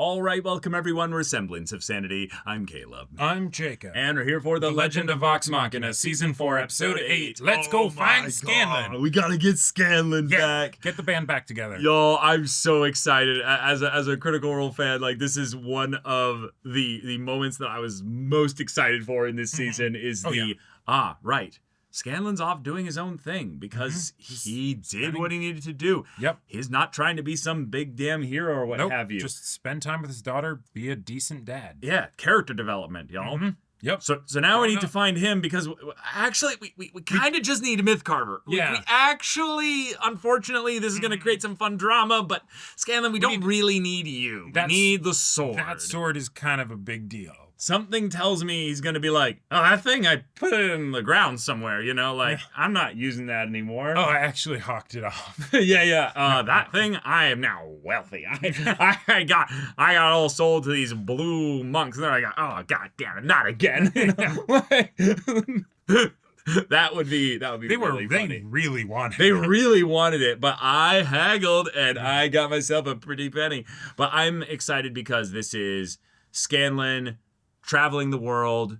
All right, welcome everyone. We're Semblance of Sanity. I'm Caleb. I'm Jacob. And we're here for The Legend of Vox Machina, Season 4, Episode 8. Let's go find Scanlan. We gotta get Scanlan back. Get the band back together. Yo, I'm so excited. As a Critical Role fan, like, this is one of the moments that I was most excited for in this season is right. Scanlan's off doing his own thing because he did what he needed to do. Yep. He's not trying to be some big damn hero or what have you. Just spend time with his daughter, be a decent dad. Yeah, character development, y'all. Yep. So now we need to find him because actually we kind of just need a myth carver. We actually, unfortunately, this is going to create some fun drama, but Scanlan, we don't really need you. We need the sword. That sword is kind of a big deal. Something tells me he's going to be like, oh, that thing, I put it in the ground somewhere, you know, like, I'm not using that anymore. Oh, I actually hawked it off. That thing, I am now wealthy. I got all sold to these blue monks, and then I got, oh, god damn it, not again. You know? That would be really funny. They really wanted it. They really wanted it, but I haggled, and I got myself a pretty penny. But I'm excited because this is Scanlan traveling the world,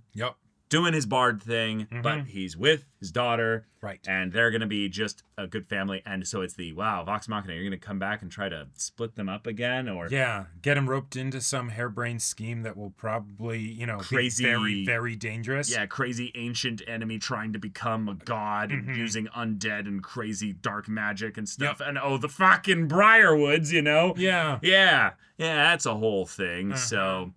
doing his bard thing, but he's with his daughter, and they're gonna be just a good family. And so it's Vox Machina, you're gonna come back and try to split them up again, or get him roped into some harebrained scheme that will probably, crazy, be very, very dangerous. Yeah, crazy ancient enemy trying to become a god and using undead and crazy dark magic and stuff. And the fucking Briarwoods, you know? Yeah, that's a whole thing. So.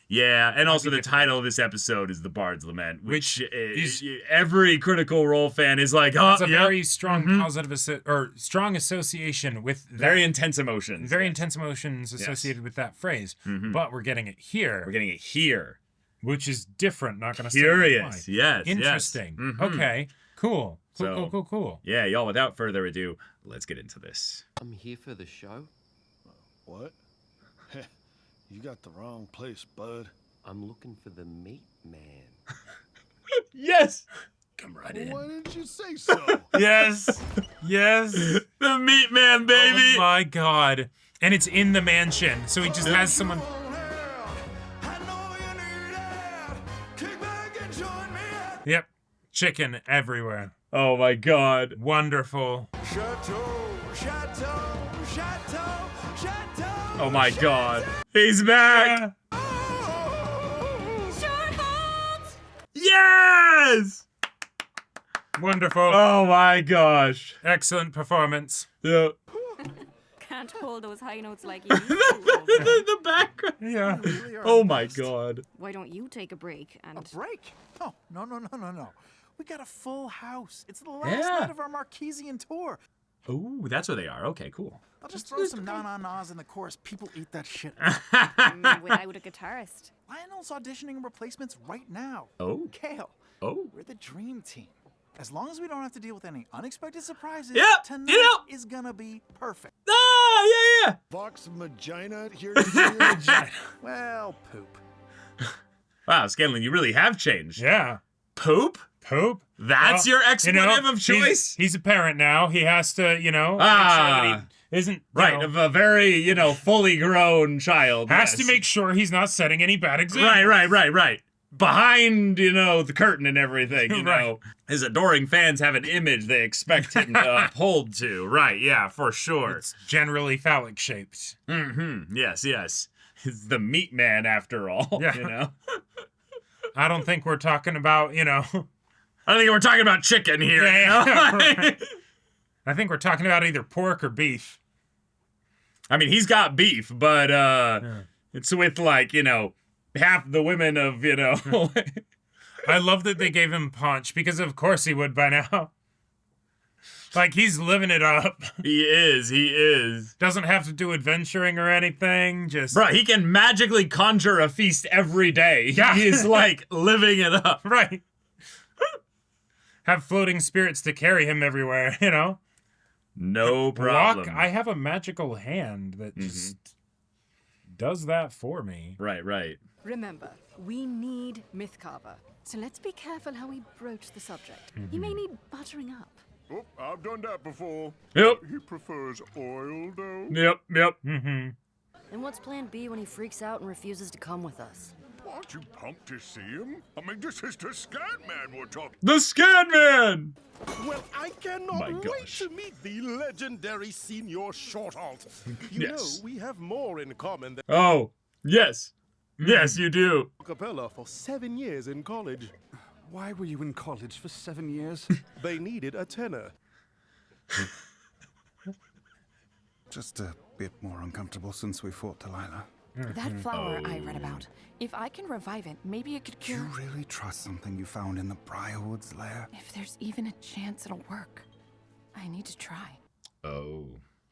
Yeah, and also the title of this episode is The Bard's Lament, which is, every Critical Role fan is like, oh, it's a very strong positive strong association with that. Very intense emotions. Very intense emotions associated with that phrase. But we're getting it here. We're getting it here. Which is different, not going to say curious. Yes. Interesting. Okay, cool. Cool. Yeah, y'all, without further ado, let's get into this. I'm here for the show. What? You got the wrong place, bud. I'm looking for the meat man. Yes! Come right in. Why didn't you say so? Yes! The meat man, baby! Oh my god. And it's in the mansion, so he just has someone... Yep. Chicken everywhere. Oh my god. Wonderful. Oh my god. He's back! Yes! Wonderful. Oh my gosh. Excellent performance. Yeah. Can't hold those high notes like you used to. The background. Yeah. Really Oh my god. Why don't you take a break and... A break? Oh, no. We got a full house. It's the last night of our Marquesian tour. Ooh, that's where they are. Okay, cool. I'll just throw some na-na-nas in the chorus. People eat that shit. without a guitarist. Lionel's auditioning replacements right now. Oh. Kale. Oh. We're the dream team. As long as we don't have to deal with any unexpected surprises, tonight is gonna be perfect. Ah, yeah. Vox Machina here to hear. Well, poop. Wow, Scanlan, you really have changed. Yeah. Poop? That's your expletive of choice? He's a parent now. He has to, make sure that he isn't... of a very, fully grown child. Has to make sure he's not setting any bad examples. Right. Behind, the curtain and everything, you know. His adoring fans have an image they expect him to uphold to. Right, yeah, for sure. It's generally phallic shaped. Yes. He's the meat man after all, I don't think we're talking about, I don't think we're talking about chicken here. Right. I think we're talking about either pork or beef. I mean, he's got beef, but it's with half the women of, I love that they gave him paunch because of course he would by now. Like, he's living it up. He is. Doesn't have to do adventuring or anything, just... Bro, he can magically conjure a feast every day. Yeah. He's, living it up. Right. Have floating spirits to carry him everywhere, No problem. I have a magical hand that just does that for me. Right. Remember, we need Mythcarver. So let's be careful how we broach the subject. He may need buttering up. Oh, I've done that before. Yep. He prefers oil, though. Yep. And what's plan B when he freaks out and refuses to come with us? Aren't you pumped to see him? I mean, this is the Scan Man we're talking. The Scan Man! Well, I cannot My wait gosh. to meet the legendary Senior Shortalt. You Yes. know, we have more in common than Oh, yes. Yes, you do. Capella for 7 years in college. Why were you in college for 7 years? They needed a tenor. Just a bit more uncomfortable since we fought Delilah. That flower I read about. If I can revive it, maybe it could Do you cure. really trust something you found in the Briarwoods lair? If there's even a chance it'll work, I need to try. Oh,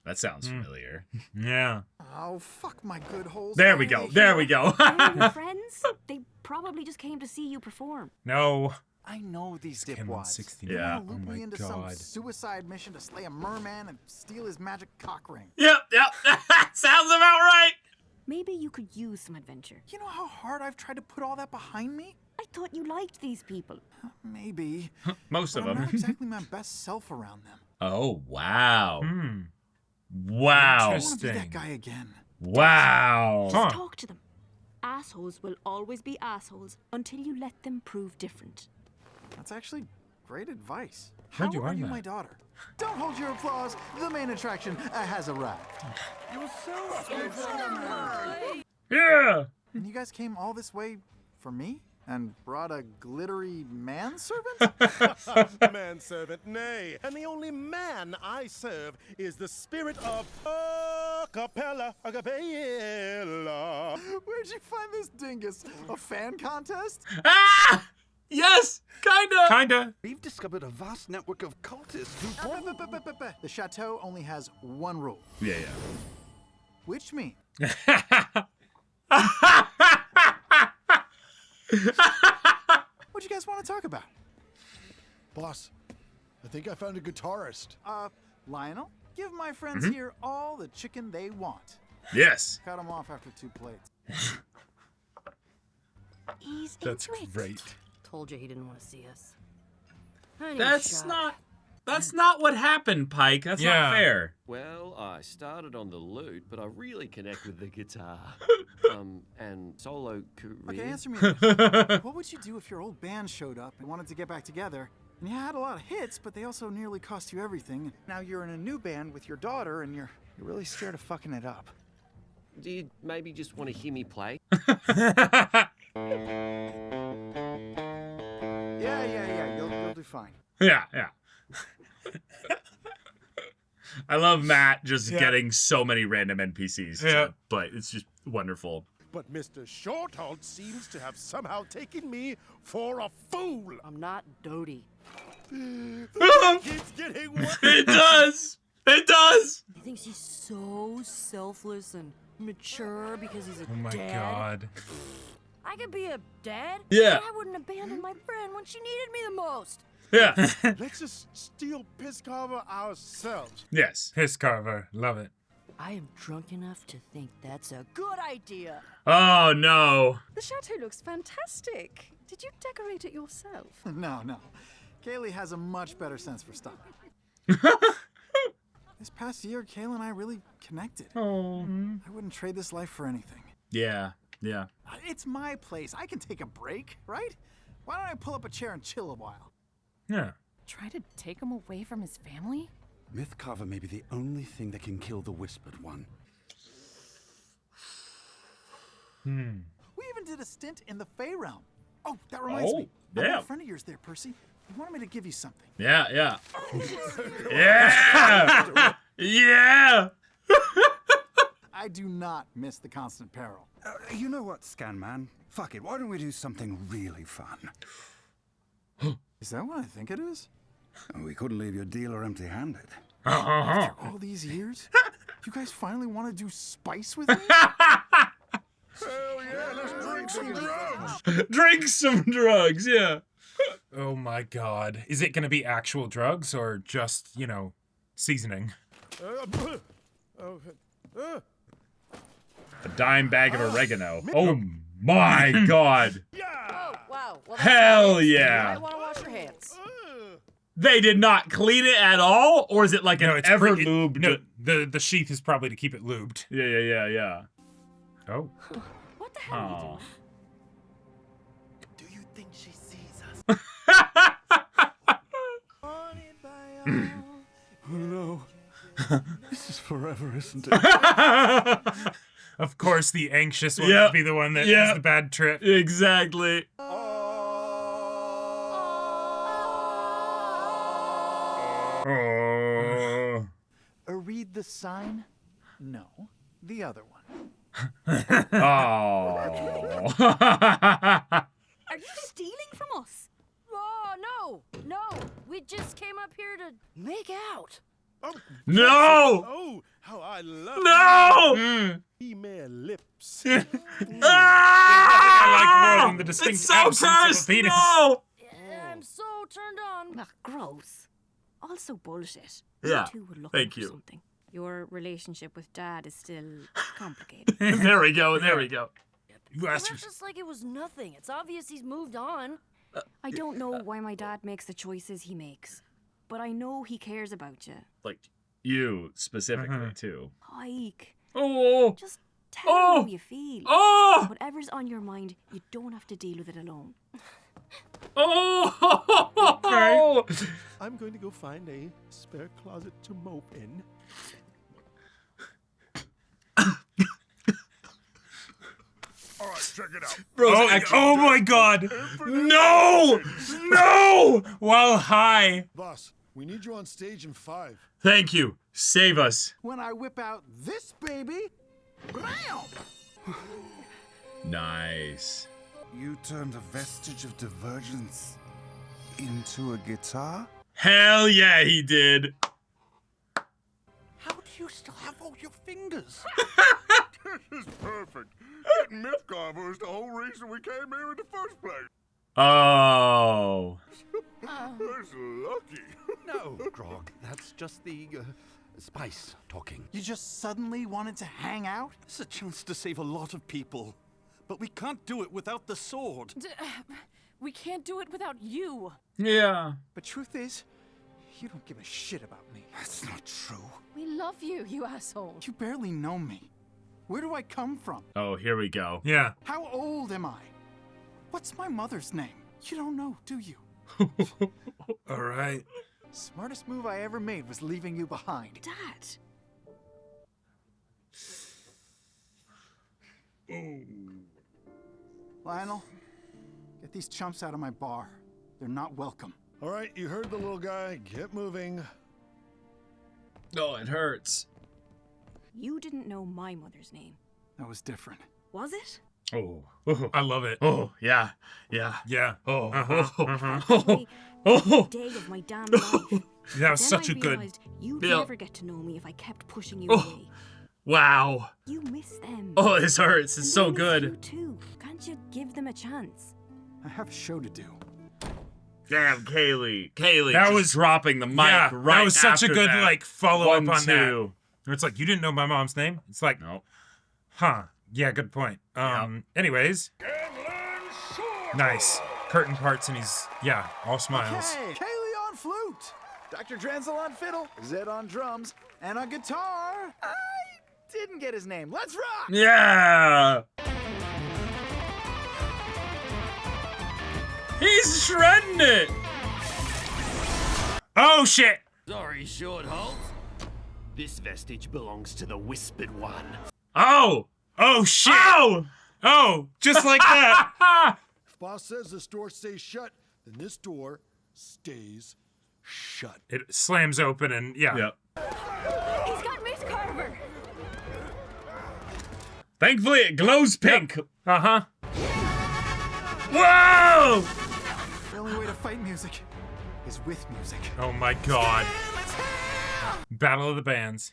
that sounds familiar. Yeah. Oh, fuck my good holes. There we go. There we go. Your friends? They probably just came to see you perform. No. I know these Came on dipwads. 69. They Yeah. want to loop Oh my me into some God. suicide mission to slay a merman and steal his magic cock ring. Yep. Sounds about right. Maybe you could use some adventure. You know how hard I've tried to put all that behind me? I thought you liked these people. Maybe. Most But of I'm them. not exactly my best self around them. Oh, wow. Hmm. Wow. I want to be that Interesting. guy again. Wow. Huh. Talk to them. Assholes will always be assholes until you let them prove different. That's actually great advice. How'd you How are learn you that? my daughter? Don't hold your applause. The main attraction has arrived. Yeah. And you guys came all this way for me? And brought a glittery manservant? Manservant, nay. And the only man I serve is the spirit of Capella. Where'd you find this dingus? A fan contest? Ah! Yes, kinda. Kinda. We've discovered a vast network of cultists who... The chateau only has one rule, Yeah. which means what you guys want to talk about? Boss, I think I found a guitarist. Lionel, give my friends here all the chicken they want. Yes. Cut them off after 2 plates. Ease That's into it. great. Told you he didn't want to see us. I need a That's shot. not what happened, Pike. That's Yeah. not fair. Well, I started on the lute, but I really connect with the guitar. And solo career. Okay, answer me this. What would you do if your old band showed up and wanted to get back together? And you had a lot of hits, but they also nearly cost you everything. Now you're in a new band with your daughter, and you're really scared of fucking it up. Do you maybe just want to hear me play? Yeah. You'll do fine. Yeah. I love Matt just getting so many random NPCs. Yeah. But it's just wonderful. But Mr. Shortalt seems to have somehow taken me for a fool. I'm not Dodie. Keeps getting worse. It does. It does. He thinks he's so selfless and mature because he's a Oh my dad. God. I could be a dad. Yeah. But I wouldn't abandon my friend when she needed me the most. Yeah. Let's just steal Piscarver ourselves. Yes. Piss carver. Love it. I am drunk enough to think that's a good idea. Oh no. The chateau looks fantastic. Did you decorate it yourself? No. Kaylee has a much better sense for style. This past year, Kayla and I really connected. Oh. I wouldn't trade this life for anything. Yeah. It's my place. I can take a break, right? Why don't I pull up a chair and chill a while? Yeah. Try to take him away from his family? Mythcarver may be the only thing that can kill the Whispered One. We even did a stint in the Fey realm. Oh, that reminds me. I met yeah. a friend of yours there, Percy. He wanted me to give you something. Yeah. Yeah. Yeah. I do not miss the constant peril. You know what, Scanman? Fuck it, why don't we do something really fun? Is that what I think it is? We couldn't leave your dealer empty-handed. After all these years, you guys finally want to do spice with me? Hell yeah, let's drink some drugs. Drink some drugs. Yeah. Oh my God. Is it going to be actual drugs or just, seasoning? A dime bag of oregano. Oh my God. Oh, wow. Well, that's Hell nice. yeah. You might want to wash your hands. They did not clean it at all, or is it like an ever lubed? No, the sheath is probably to keep it lubed. Yeah. Oh. What the hell are you doing? Do you think she sees us? Oh no. This is forever, isn't it? Of course, the anxious one would be the one that has the bad trip. Exactly. Oh. Read the sign? No, the other one. Oh. Are you stealing from us? Oh, no. We just came up here to make out. No! Oh, how I love No! female lips. I like more than the distinct It's so absence cursed! of a penis. No! I'm so turned on. Ugh, gross. Also bullshit. Yeah, You two were looking thank for you. something. Your relationship with Dad is still complicated. There we go. There we go. You asked her. Just like it was nothing. It's obvious he's moved on. I don't know why my dad makes the choices he makes, but I know he cares about you. Like you specifically too. Pike, Oh. just tell him how you feel. Oh. Whatever's on your mind, you don't have to deal with it alone. Oh. I'm going to go find a spare closet to mope in. All right, check it out. Oh my God! No! No! While high. Boss, we need you on stage in 5. Thank you. Save us. When I whip out this baby, bam! Nice. You turned a vestige of divergence into a guitar? Hell yeah, he did. How do you still have all your fingers? This is perfect. Getting Mythcarver is the whole reason we came here in the first place. Oh. That's lucky. No, Grog, that's just the spice talking. You just suddenly wanted to hang out? It's a chance to save a lot of people, but we can't do it without the sword. We can't do it without you. Yeah. But truth is, you don't give a shit about me. That's not true. We love you, you asshole. You barely know me. Where do I come from? Oh, here we go. Yeah. How old am I? What's my mother's name? You don't know, do you? All right. Smartest move I ever made was leaving you behind. Dad. Lionel, get these chumps out of my bar. They're not welcome. All right, you heard the little guy. Get moving. Oh, it hurts. You didn't know my mother's name. That was different. Was it? Oh. I love it. Oh, yeah. Yeah. Yeah. Oh. Practically every day of my damn life. That was Then such I a good. realized you'd Yeah. never get to know me if I kept pushing you Oh. away. Wow. You miss them. Oh, this hurts. It's And so they miss good. You too. Can't you give them a chance? I have a show to do. Damn, Kaylee. Kaylee That just was dropping the mic Yeah, right that was such a after good that. like follow up 1, on 2. that. Where it's like you didn't know my mom's name. It's like, No. huh? Yeah, good point. Anyways, nice curtain parts, and he's all smiles. Hey, Kaylee on flute, Dr. Drenzel on fiddle, Zed on drums, and on guitar. I didn't get his name. Let's rock! Yeah. He's shredding it. Oh shit! Sorry, short halt. This vestige belongs to the Whispered One. Oh. Oh shit! Ow. Oh, just like that. If boss says this door stays shut, then this door stays shut. It slams open, and Yep. He's got Mythcarver. Thankfully, it glows pink. Uh huh. Whoa. The only way to fight music is with music. Oh my god. Battle of the Bands.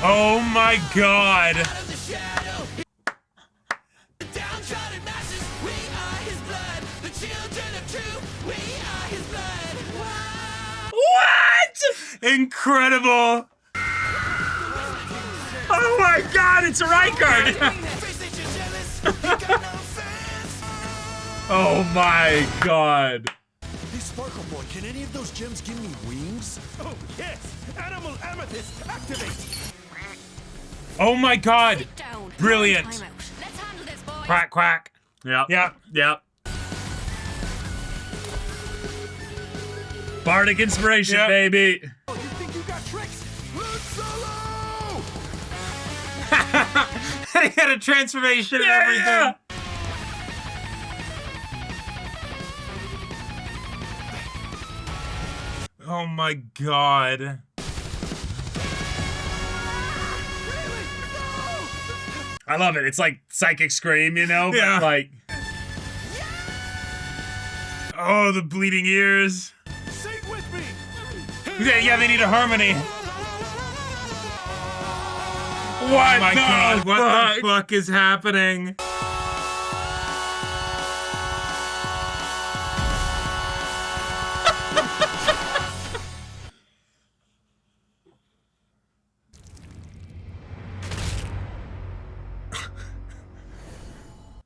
Oh my god. What? Incredible. Oh my god, it's Reinhardt. Oh my god. Hey, Sparkle Boy, can any of those gems give me wings? Oh, yes! Animal Amethyst, activate! Oh my God! Sit down. Brilliant. Time out. Let's handle this, boys. Quack, quack. Yep. Yep. Yep. Bardic inspiration, Yep. baby. Oh, you think you got tricks? Luke Solo! He had a transformation and everything. Yeah. Oh my God. I love it. It's like Psychic Scream, you know? Yeah. But like, Oh, the bleeding ears. Sing with me! Yeah, they need a harmony. what Oh my the God, what fuck? the fuck is happening?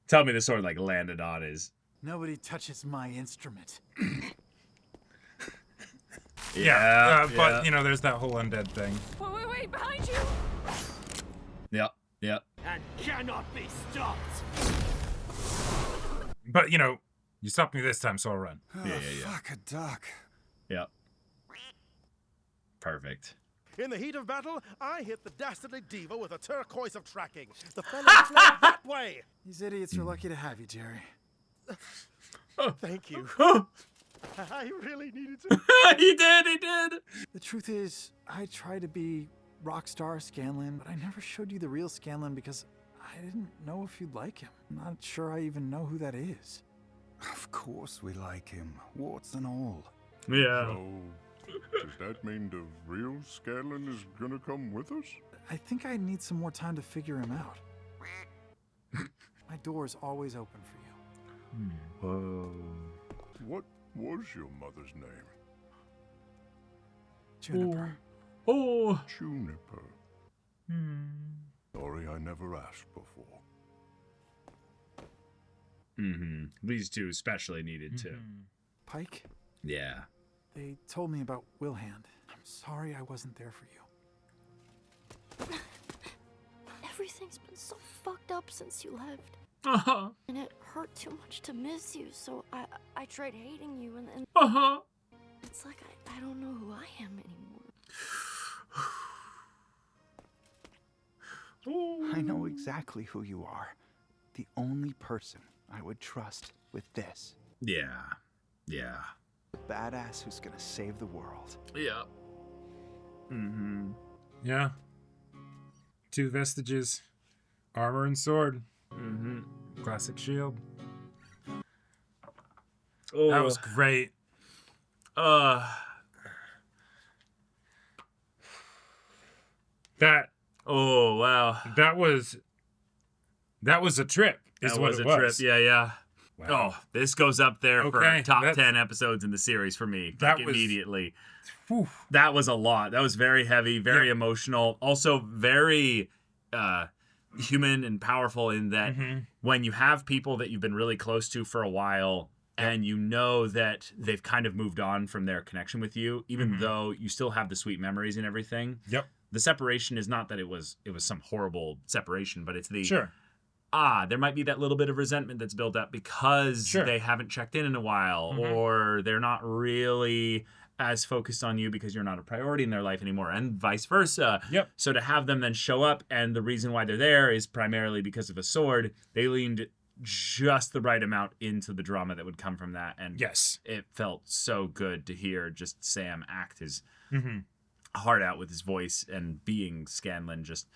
Tell me the sword like landed on his. Nobody touches my instrument. But, you know, there's that whole undead thing. Wait, behind you. Yep. Yep. And cannot be stopped! But, you know, you stopped me this time, so I'll run. Yeah. Fuck a duck. Yep. Perfect. In the heat of battle, I hit the dastardly diva with a turquoise of tracking. The fellow fled that way. These idiots are lucky to have you, Jerry. Thank you. I really needed to. He did. The truth is, I tried to be Rockstar Scanlan, but I never showed you the real Scanlan because I didn't know if you'd like him. I'm not sure I even know who that is. Of course we like him, warts and all. Yeah. So, does that mean the real Scanlan is gonna come with us? I think I need some more time to figure him out. My door is always open for you. Whoa. What was your mother's name? Juniper. Oh. Juniper. Sorry I never asked before. Mm-hmm. These two especially needed to. Pike, Yeah. they told me about Wilhand. I'm sorry I wasn't there for you. Everything's been so fucked up since you left. Uh-huh. And it hurt too much to miss you, so I tried hating you, and Uh-huh. it's like I don't know who I am anymore. I know exactly who you are. The only person I would trust with this. Yeah. Yeah. The badass who's gonna save the world. Yeah. Mm-hmm. Yeah. 2 vestiges. Armor and sword. Mm-hmm. Classic shield. Oh. That was great. That. Oh, wow. That was a trip. Is That what was it a was. trip. Yeah. Wow. Oh, this goes up there Okay, for top that's- 10 episodes in the series for me. That Like, was- immediately. Whew. That was a lot. That was very heavy, very Yep. emotional. Also very human and powerful in that when you have people that you've been really close to for a while and you know that they've kind of moved on from their connection with you, even though you still have the sweet memories and everything. Yep. The separation is not that it was some horrible separation, but it's the Sure. there might be that little bit of resentment that's built up because Sure. they haven't checked in a while, or they're not really as focused on you because you're not a priority in their life anymore, and vice versa. Yep. So to have them then show up, and the reason why they're there is primarily because of a sword, they leaned just the right amount into the drama that would come from that, and Yes. it felt so good to hear just Sam act his Mm-hmm. heart out with his voice and being Scanlan just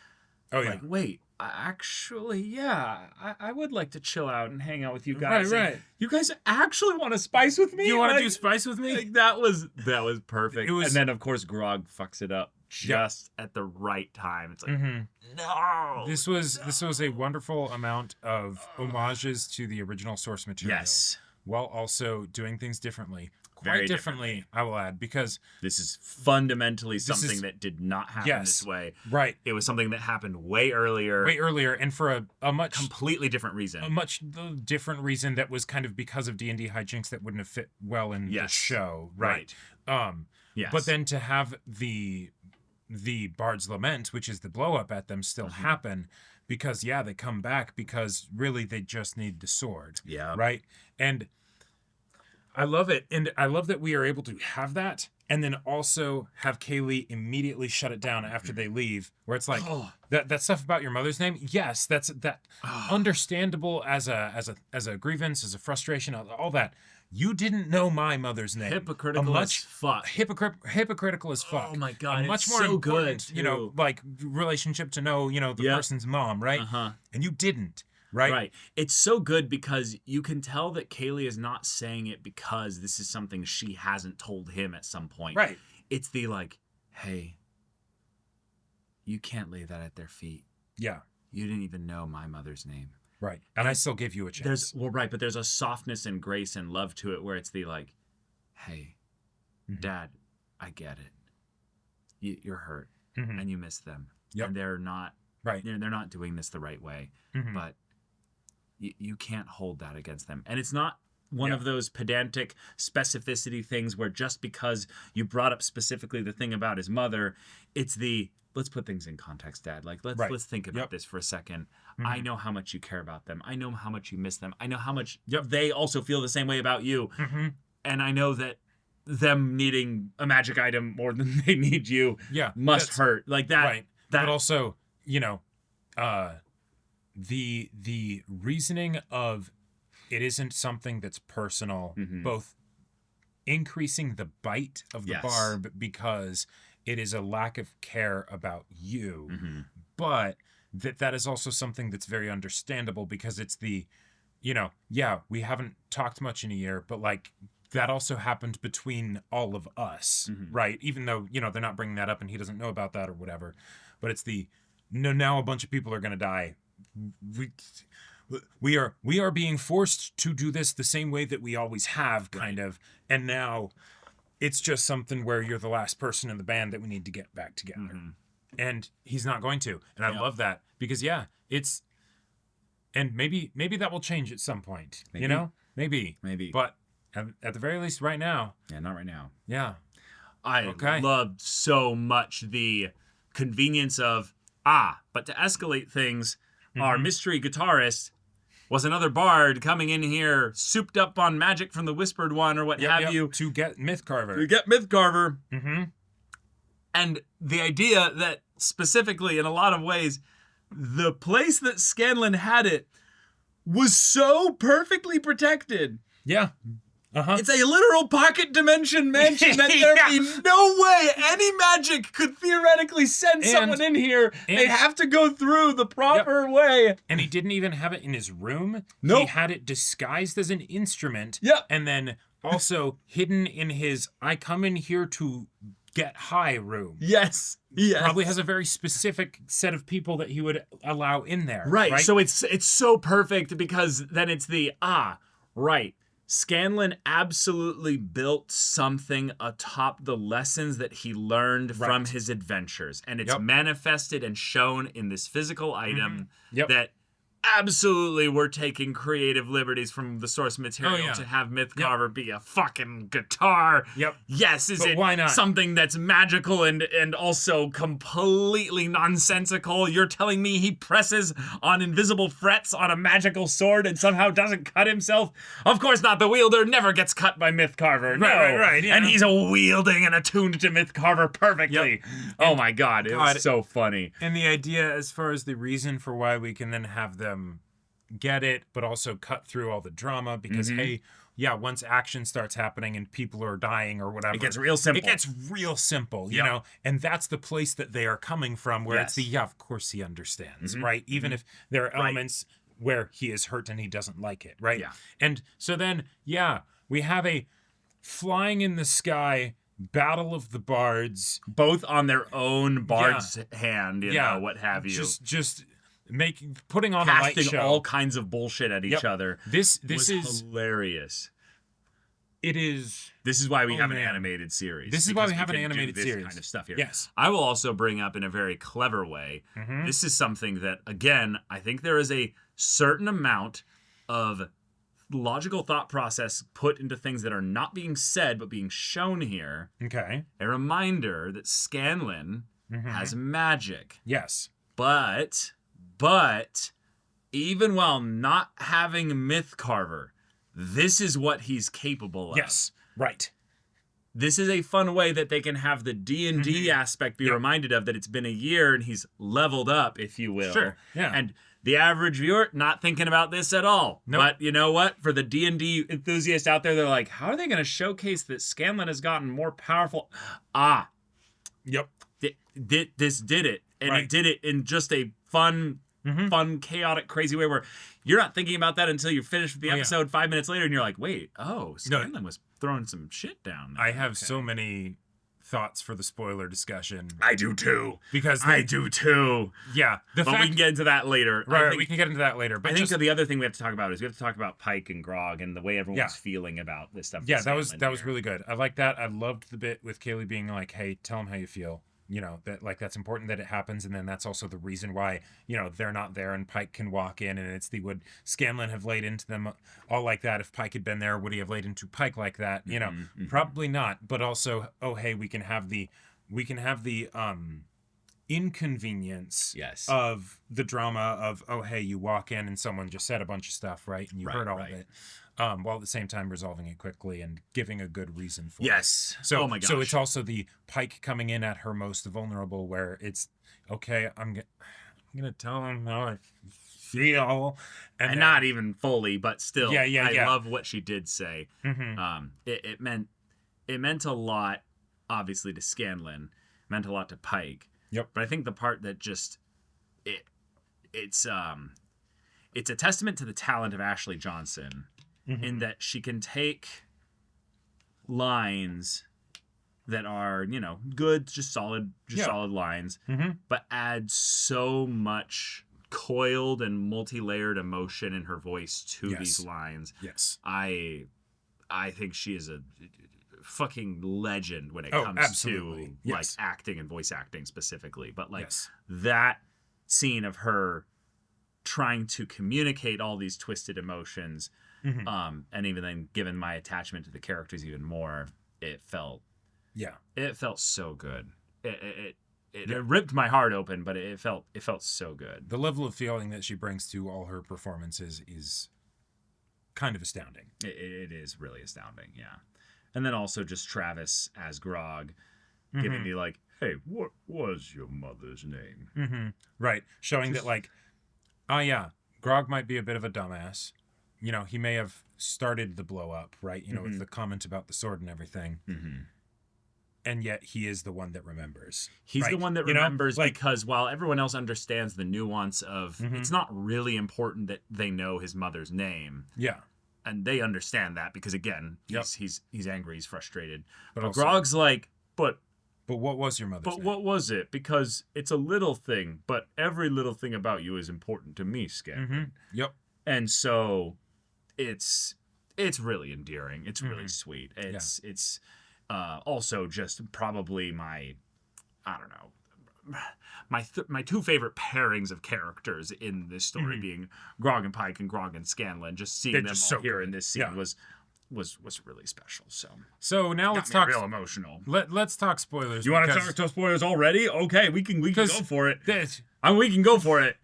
Oh yeah. like, wait, actually, yeah, I would like to chill out and hang out with you guys. Right, And right. You guys actually want to spice with me? You want to Like- do spice with me? like, that was perfect. It was- And then of course Grog fucks it up just at the right time. It's like, no. This was a wonderful amount of homages to the original source material. Yes. While also doing things differently. Quite Very differently, I will add, because This is fundamentally This something is- that did not happen Yes. this way. right, It was something that happened way earlier, and for a much completely different reason. different reason that was kind of because of D&D hijinks that wouldn't have fit well in the Yes. show, Right. right? Yes. But then to have the the Bard's Lament, which is the blow up at them, still happen because they come back because really they just need the sword. Yeah. Right. And I love it. And I love that we are able to have that and then also have Kaylee immediately shut it down after they leave, where it's like that stuff about your mother's name. Yes, that's understandable as a grievance, as a frustration, all that. You didn't know my mother's name. Hypocritical as fuck. Hypocritical as fuck. Oh my God, a much it's more so important, good, like relationship to know, the person's mom, right? And you didn't, right? Right. It's so good because you can tell that Kaylee is not saying it because this is something she hasn't told him at some point. Right. It's the like, hey, you can't lay that at their feet. Yeah. You didn't even know my mother's name. Right. And I still give you a chance. But there's a softness and grace and love to it where it's the like, hey, Dad, I get it. You're hurt and you miss them. Yep. And they're not they're not doing this the right way. But you can't hold that against them. And it's not one of those pedantic specificity things where just because you brought up specifically the thing about his mother, it's the let's put things in context, Dad. Like let's think about this for a second. I know how much you care about them. I know how much you miss them. I know how much they also feel the same way about you. And I know that them needing a magic item more than they need you must hurt. Like that. Right. But also, the reasoning of it isn't something that's personal, both increasing the bite of the barb because it is a lack of care about you, but that is also something that's very understandable because it's the, we haven't talked much in a year, but like that also happened between all of us, right? Even though, they're not bringing that up and he doesn't know about that or whatever, but it's the, now a bunch of people are going to die. We are being forced to do this the same way that we always have, kind of, and now it's just something where you're the last person in the band that we need to get back together. And he's not going to. And I love that because it's, and maybe that will change at some point, maybe, but at the very least right now. Yeah. Not right now. Yeah. I loved so much the convenience of, but to escalate things, our mystery guitarist was another bard coming in here souped up on magic from the Whispered One or what have you. To get Mythcarver. And the idea that specifically in a lot of ways, the place that Scanlan had it was so perfectly protected. Yeah. It's a literal pocket dimension mansion that there'd be no way any magic could theoretically send someone in here. They have to go through the proper way. And he didn't even have it in his room. Nope. He had it disguised as an instrument. Yep. And then also hidden in his I come in here to get high room. Yes. Probably has a very specific set of people that he would allow in there. Right. So it's so perfect because then it's the Scanlan absolutely built something atop the lessons that he learned from his adventures. And it's manifested and shown in this physical item that absolutely we're taking creative liberties from the source material to have Mythcarver be a fucking guitar. Yes, is it why not? Something that's magical and also completely nonsensical? You're telling me he presses on invisible frets on a magical sword and somehow doesn't cut himself? Of course not. The wielder never gets cut by Mythcarver. No. Right. And he's wielding and attuned to Mythcarver perfectly. Oh my God, it was so funny. And the idea as far as the reason for why we can then have them get it, but also cut through all the drama because, once action starts happening and people are dying or whatever. It gets real simple. You know? And that's the place that they are coming from where it's of course he understands, right? Even if there are elements where he is hurt and he doesn't like it, right? Yeah. And so then, we have a flying in the sky battle of the bards. Both on their own bard's hand, you know, what have you. Just putting on a light show, all kinds of bullshit at each other. This was is hilarious. It is. This is why we have an animated series. This is why we have an animated series. Kind of stuff here. Yes. I will also bring up in a very clever way. This is something that, again, I think there is a certain amount of logical thought process put into things that are not being said but being shown here. Okay. A reminder that Scanlan has magic. Yes. But even while not having Mythcarver, this is what he's capable of. Yes. Right. This is a fun way that they can have the D&D aspect be reminded of, that it's been a year and he's leveled up, if you will. Sure. Yeah. And the average viewer not thinking about this at all. Nope. But you know what? For the D&D enthusiast out there, they're like, how are they going to showcase that Scanlan has gotten more powerful? Yep. This did it. And Right. it did it in just a fun, chaotic, crazy way where you're not thinking about that until you finish with the episode 5 minutes later and you're like, wait, Scanlan was throwing some shit down there. I have so many thoughts for the spoiler discussion. I do too. Because I do too. Yeah. But we can get into that later. Right, we can get into that later. But I think the other thing we have to talk about is we have to talk about Pike and Grog and the way everyone's Yeah. feeling about this stuff. Yeah, that was really good. I like that. I loved the bit with Kaylee being like, "Hey, tell them how you feel." You know, that like that's important that it happens, and then that's also the reason why, you know, they're not there and Pike can walk in, and it's would Scanlan have laid into them all like that? If Pike had been there, would he have laid into Pike like that? You know, probably not. But also, oh hey, we can have the inconvenience of the drama of, oh hey, you walk in and someone just said a bunch of stuff, right, and you heard all of it. While at the same time resolving it quickly and giving a good reason for it. So, oh my gosh. So it's also the Pike coming in at her most vulnerable, where it's okay. I'm gonna tell him how I feel, and not even fully, but still. Yeah. I love what she did say. It meant a lot, obviously, to Scanlan. It meant a lot to Pike. Yep. But I think the part that just it's a testament to the talent of Ashley Johnson. In that she can take lines that are, you know, good, just solid lines, but add so much coiled and multi-layered emotion in her voice to these lines. Yes. I think she is a fucking legend when it comes to like acting and voice acting specifically. But like that scene of her trying to communicate all these twisted emotions, and even then given my attachment to the characters even more, it felt so good. It ripped my heart open, but it felt so good. The level of feeling that she brings to all her performances is kind of astounding. It is really astounding, yeah. And then also just Travis as Grog giving me like, hey, what was your mother's name? Right. Showing that like, oh yeah, Grog might be a bit of a dumbass. You know, he may have started the blow up, right? You know, with the comment about the sword and everything. And yet he is the one that remembers. He's the one that remembers, because while everyone else understands the nuance of it's not really important that they know his mother's name. Yeah. And they understand that because again, he's angry, he's frustrated. But also, Grog's like, but what was your mother's name? What was it? Because it's a little thing, but every little thing about you is important to me, Scanlan. Yep. And so it's really endearing. It's really sweet. It's also just probably my two favorite pairings of characters in this story being Grog and Pike and Grog and Scanlan. Just seeing them all here in this scene was really special. So now let's talk real emotional. Let's talk spoilers. You want to talk spoilers already? Okay, we can go for it. We can go for it.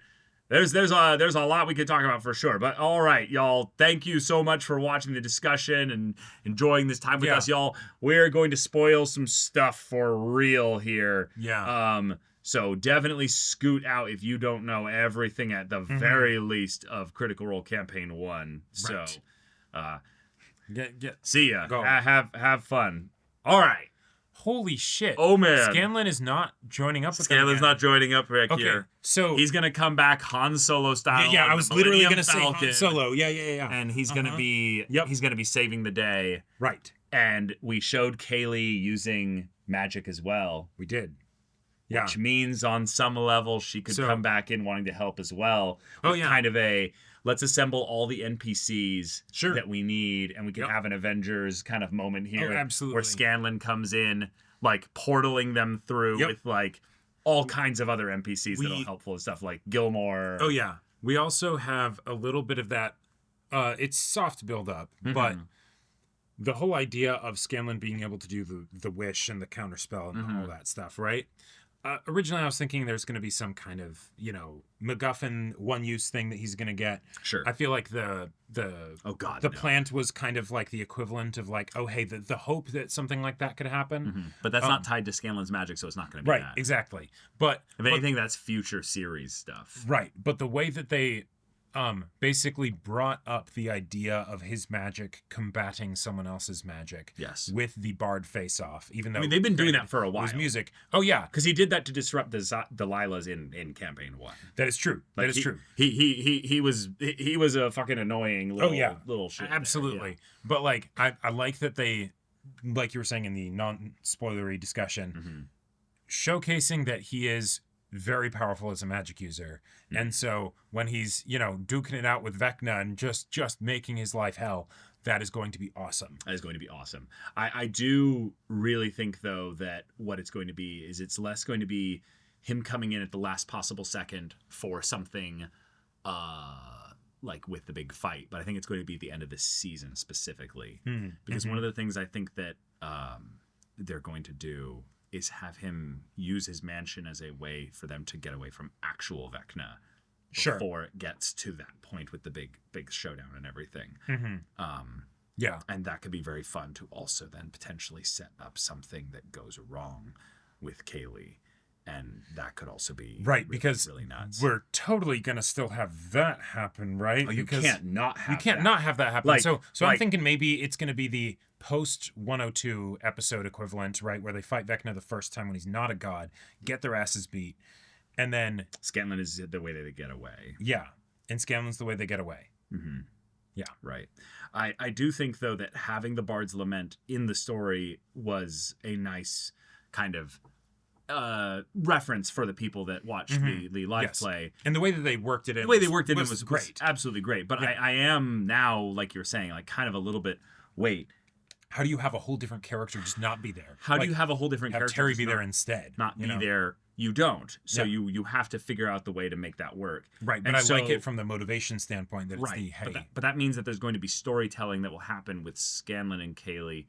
There's a lot we could talk about for sure. But all right, y'all, thank you so much for watching the discussion and enjoying this time with us, y'all. We're going to spoil some stuff for real here. Yeah. So definitely scoot out if you don't know everything at the very least of Critical Role Campaign 1. So see ya. Go. Have fun. All right. Holy shit. Oh, man. Scanlan is not joining up with Scanlan's not joining up right here. So he's going to come back Han Solo style. Yeah, I was literally going to say Falcon, Han Solo. Yeah. And he's going to be he's going to be saving the day. Right. And we showed Kaylee using magic as well. We did. Yeah. Which means on some level she could come back in wanting to help as well. Kind of a let's assemble all the NPCs that we need, and we can have an Avengers kind of moment here. Absolutely. Where Scanlan comes in, like portaling them through with like all kinds of other NPCs that are helpful and stuff like Gilmore. Oh yeah. We also have a little bit of that. It's soft build up, but the whole idea of Scanlan being able to do the wish and the counterspell and all that stuff, right? Originally, I was thinking there's going to be some kind of, MacGuffin one-use thing that he's going to get. Sure. I feel like the plant was kind of like the equivalent of like, oh, hey, the hope that something like that could happen. Mm-hmm. But that's not tied to Scanlan's magic, so it's not going to be that. Right, exactly. But if anything, that's future series stuff. Right, but the way that they basically brought up the idea of his magic combating someone else's magic. Yes. With the Bard face-off, even though they've been doing that for a while. It was music. Oh yeah, because he did that to disrupt the Delilahs in campaign 1. That is true. That is true. He was a fucking annoying little shit. Absolutely. Yeah. But like I like that they, like you were saying in the non-spoilery discussion, showcasing that he is very powerful as a magic user. And so when he's, duking it out with Vecna and just making his life hell, that is going to be awesome. That is going to be awesome. I do really think, though, that what it's going to be is it's less going to be him coming in at the last possible second for something like with the big fight, but I think it's going to be at the end of this season specifically. Because one of the things I think that they're going to do is have him use his mansion as a way for them to get away from actual Vecna before it gets to that point with the big showdown and everything. Yeah. And that could be very fun to also then potentially set up something that goes wrong with Kaylee. And that could also be because really nuts. We're totally going to still have that happen, right? Oh, you can't not have not have that happen. Like, so I'm thinking maybe it's going to be the post 102 episode equivalent, right? Where they fight Vecna the first time when he's not a god, get their asses beat. And then Scanlan is the way they get away. Yeah. And Scanlan's the way they get away. Yeah. Right. I do think, though, that having the Bard's Lament in the story was a nice kind of reference for the people that watched the live play. And the way that they worked it in. The way they worked it in was great. Was absolutely great. But I am now, like you're saying, like kind of a little bit, wait. How do you have a whole different character just not be there? How do you have a whole different character? Have Terry be there instead. Not be there. You don't. So you have to figure out the way to make that work. Right. But I like it from the motivation standpoint that it's the, hey. But that means that there's going to be storytelling that will happen with Scanlan and Kaylee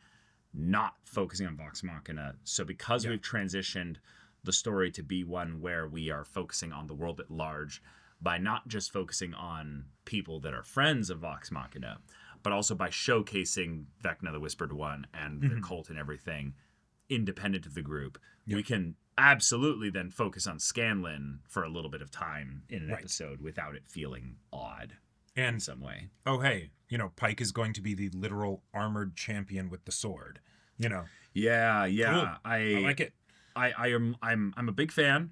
not focusing on Vox Machina. So because we've transitioned the story to be one where we are focusing on the world at large by not just focusing on people that are friends of Vox Machina, but also by showcasing Vecna the Whispered One and the cult and everything independent of the group, we can absolutely then focus on Scanlan for a little bit of time in an episode without it feeling odd in some way. Oh, hey, Pike is going to be the literal armored champion with the sword, Yeah. Cool. I like it. I'm a big fan.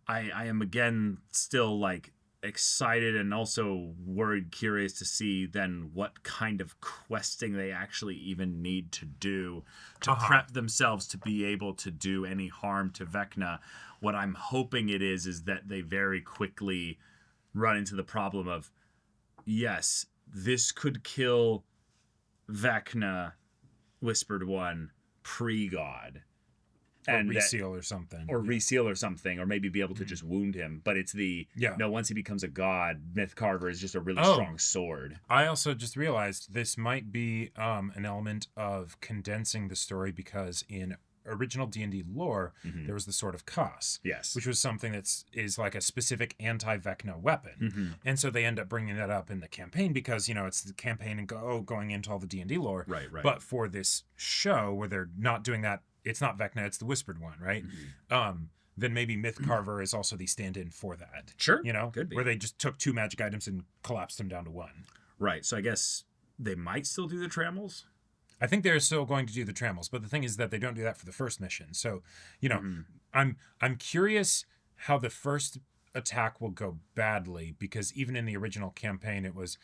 I am again still like excited and also worried, curious to see then what kind of questing they actually even need to do to prep themselves to be able to do any harm to Vecna. What I'm hoping it is that they very quickly run into the problem of, yes, this could kill Vecna, Whispered One, pre-God. And reseal or something. Or reseal or something, or maybe be able to just wound him. But it's once he becomes a god, Mythcarver is just a really strong sword. I also just realized this might be an element of condensing the story, because in original D&D lore, there was the Sword of Kos. Yes. Which was something is like a specific anti-Vecna weapon. And so they end up bringing that up in the campaign because, it's the campaign and going into all the D&D lore. Right. But for this show where they're not doing that, it's not Vecna, it's the Whispered One, right? Then maybe Mythcarver is also the stand-in for that. Sure. Could be. Where they just took 2 magic items and collapsed them down to 1. Right. So I guess they might still do the Trammels. I think they're still going to do the Trammels, but the thing is that they don't do that for the first mission. So, I'm curious how the first attack will go badly, because even in the original campaign, it was,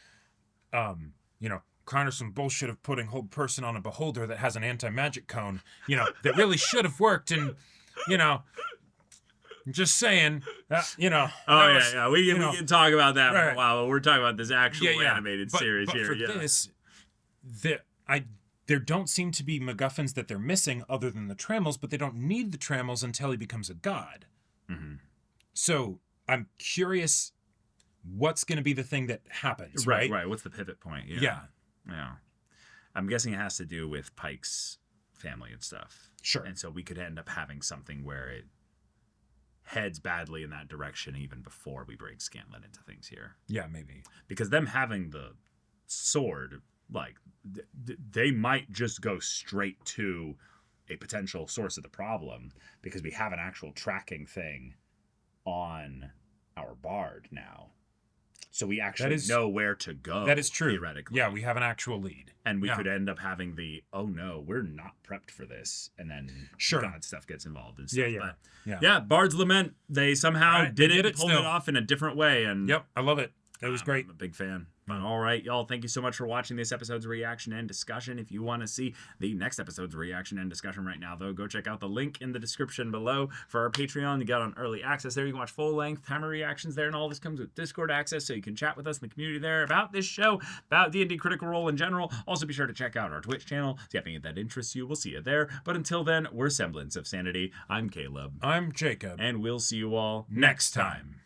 kind of some bullshit of putting hold person on a beholder that has an anti-magic cone, that really should have worked. And, just saying, We can talk about that for a while, but we're talking about this actual animated series here. For this, there don't seem to be MacGuffins that they're missing other than the Trammels, but they don't need the Trammels until he becomes a god. So I'm curious what's going to be the thing that happens, right? Right. What's the pivot point? Yeah. I'm guessing it has to do with Pike's family and stuff. Sure. And so we could end up having something where it heads badly in that direction even before we bring Scanlan into things here. Yeah, maybe. Because them having the sword, like, they might just go straight to a potential source of the problem because we have an actual tracking thing on our bard now. So we actually know where to go. That is true. Theoretically. Yeah, we have an actual lead. And we could end up having oh no, we're not prepped for this. And then God stuff gets involved and stuff. Yeah, Bard's Lament, they somehow pulled it off in a different way. And yep, I love it. It was great. I'm a big fan. But all right, y'all, thank you so much for watching this episode's reaction and discussion. If you want to see the next episode's reaction and discussion right now, though, go check out the link in the description below for our Patreon. You got on early access there. You can watch full-length timer reactions there, and all this comes with Discord access, so you can chat with us in the community there about this show, about D&D Critical Role in general. Also, be sure to check out our Twitch channel. See if any of that interests you. We'll see you there. But until then, we're Semblance of Sanity. I'm Caleb. I'm Jacob. And we'll see you all next time.